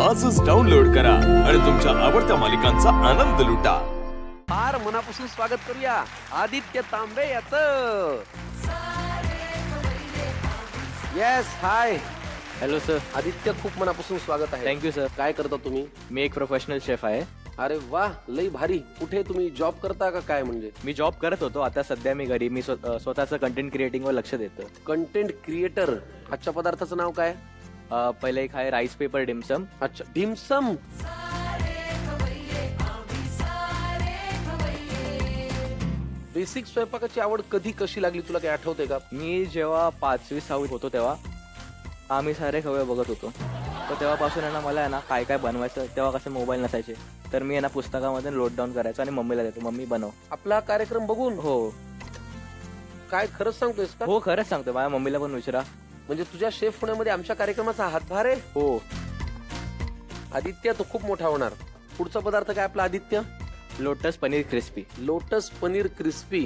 आजच डाउनलोड करा आणि तुमच्या आवडत्या मालिकांचा आनंद लुटा. फार मनापासून स्वागत करूया आदित्य तांबे याचं. Yes, hi. Hello sir. Aditya, खूप मनापासून स्वागत आहे. Thank you sir. काय करता तुम्ही? मी एक प्रोफेशनल शेफ आहे. अरे वा, लई भारी. कुठे तुम्ही जॉब करता का काय? म्हणजे मी जॉब करत होतो, आता सध्या मी घरी मी स्वतःचं कंटेंट क्रिएटिंग वर लक्ष देतो. Content creator. आजच्या पदार्थाचं नाव काय? पहिले एक आहे राईस पेपर डिमसम. अच्छा, डिमसम. बेसिक स्वयंपाकाची आवड कधी कशी लागली तुला, काय आठवते का? मी जेव्हा 5वी 6वी होतो तेव्हा आम्ही सारे खवय बघत होतो. तर तेव्हापासून आहे ना मला आहे ना काय काय बनवायचं, तेव्हा कसे मोबाईल नसायचे, तर मी आहे ना पुस्तकामध्ये नोट डाऊन करायचो आणि मम्मीला देतो, मम्मी बनव. आपला कार्यक्रम बघून? हो काय खरंच सांगतोयस का? हो, खरंच सांगतो. माझ्या मम्मीला पण विचारा. म्हणजे तुझ्या शेफ होण्यामध्ये आमच्या कार्यक्रमाचा हातभार आहे? हो. आदित्य, तो खूप मोठा होणार. पुढचा पदार्थ काय आपला Aditya? Lotus paneer crispy. Lotus paneer crispy.